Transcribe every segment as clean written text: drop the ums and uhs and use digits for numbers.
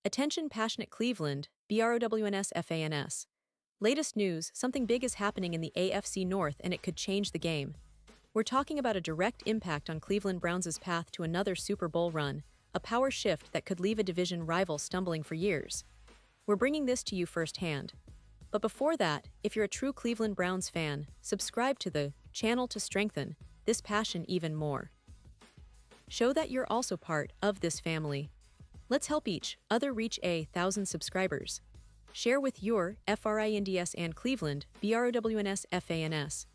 Attention passionate Cleveland, BROWNS. Latest news, something big is happening in the AFC North and it could change the game. We're talking about a direct impact on Cleveland Browns' path to another Super Bowl run, a power shift that could leave a division rival stumbling for years. We're bringing this to you firsthand. But before that, if you're a true Cleveland Browns fan, subscribe to the channel to strengthen this passion even more. Show that you're also part of this family. Let's help each other reach 1,000 subscribers. Share with your FRINDS and Cleveland, BROWNS.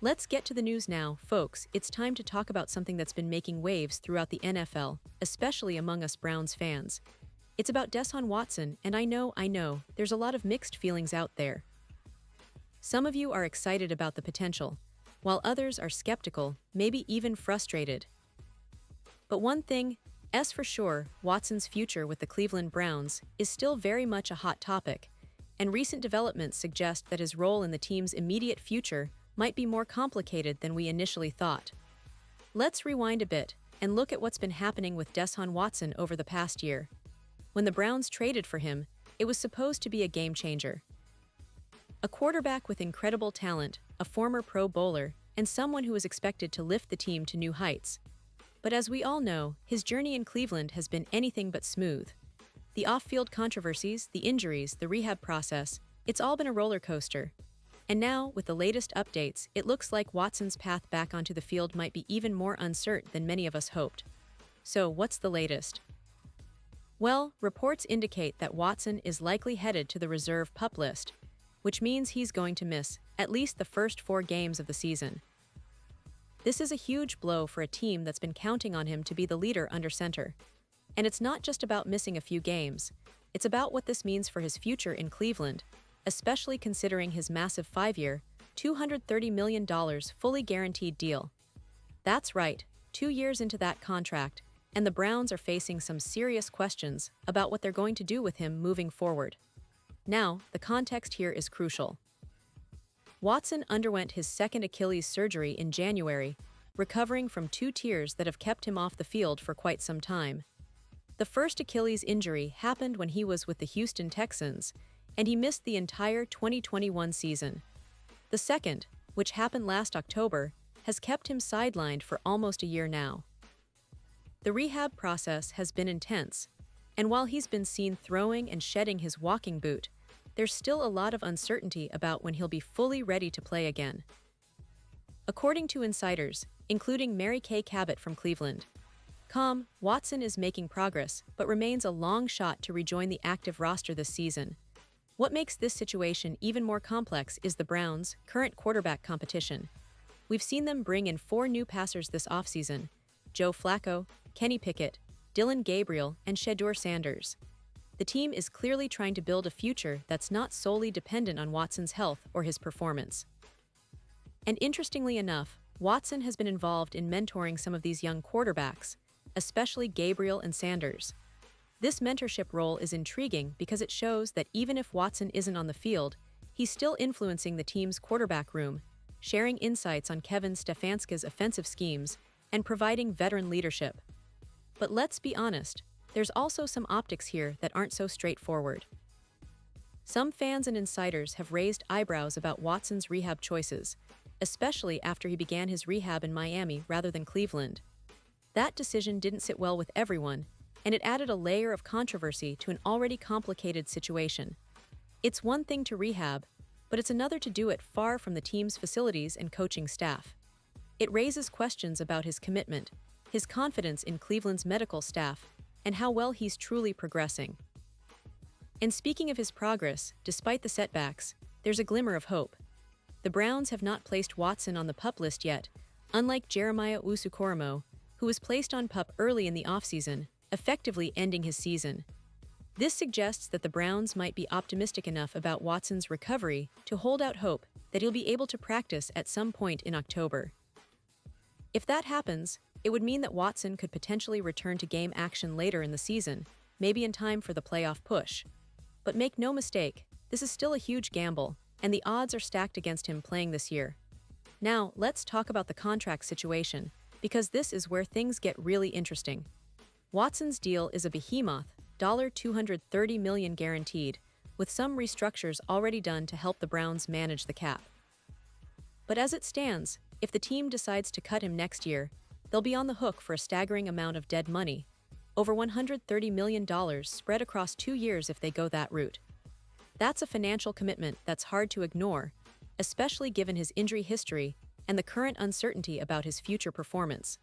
Let's get to the news now, folks. It's time to talk about something that's been making waves throughout the NFL, especially among us Browns fans. It's about Deshaun Watson, and I know, there's a lot of mixed feelings out there. Some of you are excited about the potential, while others are skeptical, maybe even frustrated. But one thing is for sure, Watson's future with the Cleveland Browns is still very much a hot topic, and recent developments suggest that his role in the team's immediate future might be more complicated than we initially thought. Let's rewind a bit and look at what's been happening with Deshaun Watson over the past year. When the Browns traded for him, it was supposed to be a game changer. A quarterback with incredible talent, a former Pro Bowler, and someone who was expected to lift the team to new heights. But as we all know, his journey in Cleveland has been anything but smooth. The off-field controversies, the injuries, the rehab process, it's all been a roller coaster. And now, with the latest updates, it looks like Watson's path back onto the field might be even more uncertain than many of us hoped. So, what's the latest? Well, reports indicate that Watson is likely headed to the reserve PUP list, which means he's going to miss at least the first 4 games of the season. This is a huge blow for a team that's been counting on him to be the leader under center. And it's not just about missing a few games, it's about what this means for his future in Cleveland, especially considering his massive 5-year, $230 million fully guaranteed deal. That's right, 2 years into that contract, and the Browns are facing some serious questions about what they're going to do with him moving forward. Now, the context here is crucial. Watson underwent his second Achilles surgery in January, recovering from 2 tears that have kept him off the field for quite some time. The first Achilles injury happened when he was with the Houston Texans, and he missed the entire 2021 season. The second, which happened last October, has kept him sidelined for almost a year now. The rehab process has been intense, and while he's been seen throwing and shedding his walking boot, there's still a lot of uncertainty about when he'll be fully ready to play again. According to insiders, including Mary Kay Cabot from Cleveland, Watson is making progress but remains a long shot to rejoin the active roster this season. What makes this situation even more complex is the Browns' current quarterback competition. We've seen them bring in 4 new passers this offseason: Joe Flacco, Kenny Pickett, Dylan Gabriel, and Shedeur Sanders. The team is clearly trying to build a future that's not solely dependent on Watson's health or his performance. And interestingly enough, Watson has been involved in mentoring some of these young quarterbacks, especially Gabriel and Sanders. This mentorship role is intriguing because it shows that even if Watson isn't on the field, he's still influencing the team's quarterback room, sharing insights on Kevin Stefanski's offensive schemes, and providing veteran leadership. But let's be honest, there's also some optics here that aren't so straightforward. Some fans and insiders have raised eyebrows about Watson's rehab choices, especially after he began his rehab in Miami rather than Cleveland. That decision didn't sit well with everyone, and it added a layer of controversy to an already complicated situation. It's one thing to rehab, but it's another to do it far from the team's facilities and coaching staff. It raises questions about his commitment, his confidence in Cleveland's medical staff, and how well he's truly progressing. And speaking of his progress, despite the setbacks, there's a glimmer of hope. The Browns have not placed Watson on the PUP list yet, unlike Jeremiah Owusu-Koramoah, who was placed on PUP early in the offseason, effectively ending his season. This suggests that the Browns might be optimistic enough about Watson's recovery to hold out hope that he'll be able to practice at some point in October. If that happens, it would mean that Watson could potentially return to game action later in the season, maybe in time for the playoff push. But make no mistake, this is still a huge gamble, and the odds are stacked against him playing this year. Now, let's talk about the contract situation, because this is where things get really interesting. Watson's deal is a behemoth, $230 million guaranteed, with some restructures already done to help the Browns manage the cap. But as it stands, if the team decides to cut him next year, they'll be on the hook for a staggering amount of dead money, over $130 million spread across 2 years if they go that route. That's a financial commitment that's hard to ignore, especially given his injury history and the current uncertainty about his future performance.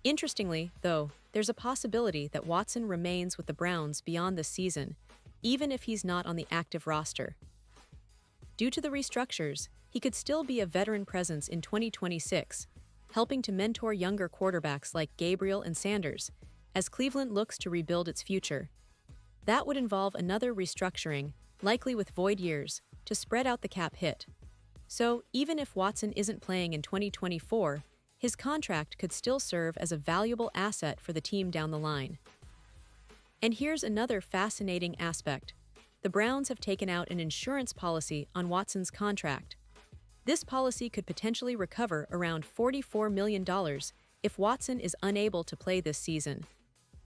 Interestingly, though, there's a possibility that Watson remains with the Browns beyond this season, even if he's not on the active roster. Due to the restructures, he could still be a veteran presence in 2026, helping to mentor younger quarterbacks like Gabriel and Sanders, as Cleveland looks to rebuild its future. That would involve another restructuring, likely with void years, to spread out the cap hit. So, even if Watson isn't playing in 2024, his contract could still serve as a valuable asset for the team down the line. And here's another fascinating aspect. The Browns have taken out an insurance policy on Watson's contract. This policy could potentially recover around $44 million if Watson is unable to play this season.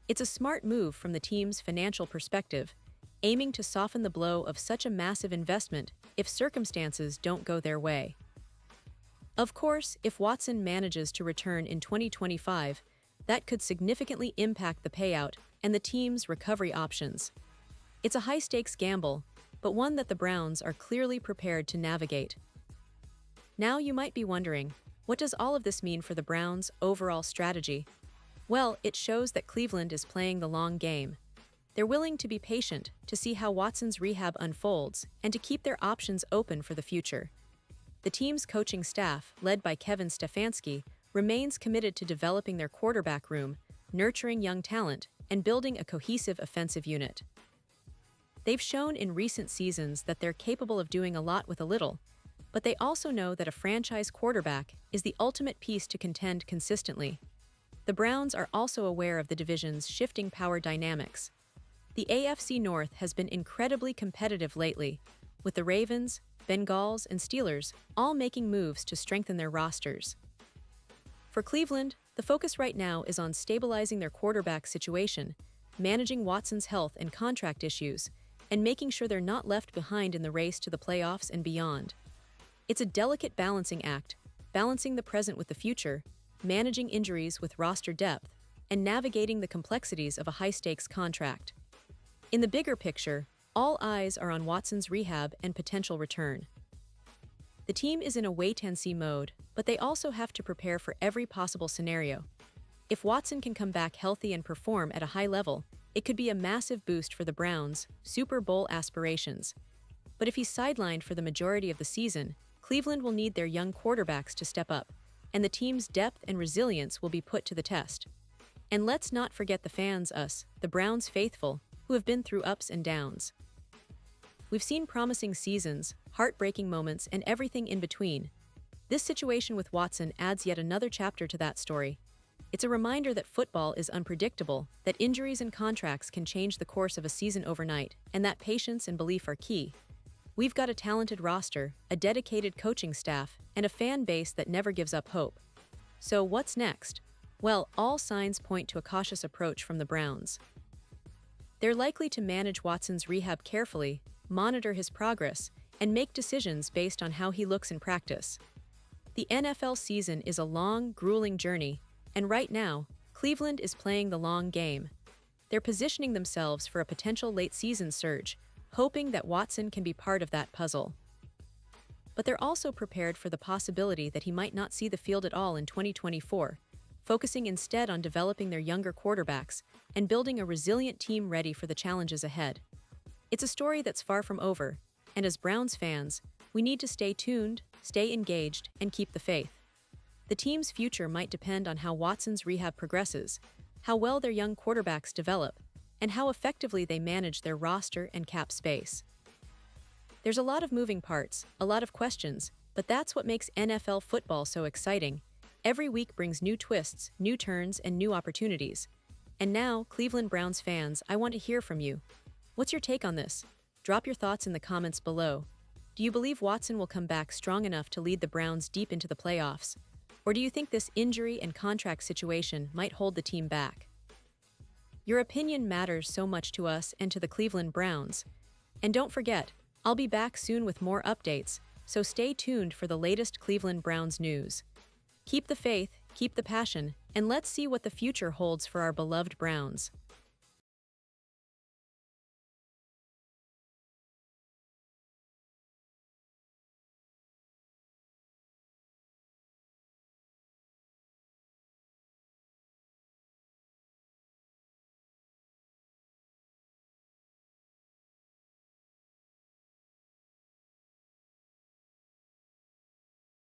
It's a smart move from the team's financial perspective, aiming to soften the blow of such a massive investment if circumstances don't go their way. Of course, if Watson manages to return in 2025, that could significantly impact the payout and the team's recovery options. It's a high-stakes gamble, but one that the Browns are clearly prepared to navigate. Now you might be wondering, what does all of this mean for the Browns' overall strategy? Well, it shows that Cleveland is playing the long game. They're willing to be patient to see how Watson's rehab unfolds and to keep their options open for the future. The team's coaching staff, led by Kevin Stefanski, remains committed to developing their quarterback room, nurturing young talent, and building a cohesive offensive unit. They've shown in recent seasons that they're capable of doing a lot with a little, but they also know that a franchise quarterback is the ultimate piece to contend consistently. The Browns are also aware of the division's shifting power dynamics. The AFC North has been incredibly competitive lately, with the Ravens, Bengals, and Steelers all making moves to strengthen their rosters. For Cleveland, the focus right now is on stabilizing their quarterback situation, managing Watson's health and contract issues, and making sure they're not left behind in the race to the playoffs and beyond. It's a delicate balancing act, balancing the present with the future, managing injuries with roster depth, and navigating the complexities of a high-stakes contract. In the bigger picture, all eyes are on Watson's rehab and potential return. The team is in a wait-and-see mode, but they also have to prepare for every possible scenario. If Watson can come back healthy and perform at a high level, it could be a massive boost for the Browns' Super Bowl aspirations. But if he's sidelined for the majority of the season, Cleveland will need their young quarterbacks to step up, and the team's depth and resilience will be put to the test. And let's not forget the fans, the Browns faithful, who have been through ups and downs. We've seen promising seasons, heartbreaking moments, and everything in between. This situation with Watson adds yet another chapter to that story. It's a reminder that football is unpredictable, that injuries and contracts can change the course of a season overnight, and that patience and belief are key. We've got a talented roster, a dedicated coaching staff, and a fan base that never gives up hope. So what's next? Well, all signs point to a cautious approach from the Browns. They're likely to manage Watson's rehab carefully, monitor his progress, and make decisions based on how he looks in practice. The NFL season is a long, grueling journey, and right now, Cleveland is playing the long game. They're positioning themselves for a potential late-season surge, hoping that Watson can be part of that puzzle. But they're also prepared for the possibility that he might not see the field at all in 2024, focusing instead on developing their younger quarterbacks and building a resilient team ready for the challenges ahead. It's a story that's far from over, and as Browns fans, we need to stay tuned, stay engaged, and keep the faith. The team's future might depend on how Watson's rehab progresses, how well their young quarterbacks develop, and how effectively they manage their roster and cap space. There's a lot of moving parts, a lot of questions, but that's what makes NFL football so exciting. Every week brings new twists, new turns, and new opportunities. And now, Cleveland Browns fans, I want to hear from you. What's your take on this? Drop your thoughts in the comments below. Do you believe Watson will come back strong enough to lead the Browns deep into the playoffs? Or do you think this injury and contract situation might hold the team back? Your opinion matters so much to us and to the Cleveland Browns. And don't forget, I'll be back soon with more updates, so stay tuned for the latest Cleveland Browns news. Keep the faith, keep the passion, and let's see what the future holds for our beloved Browns.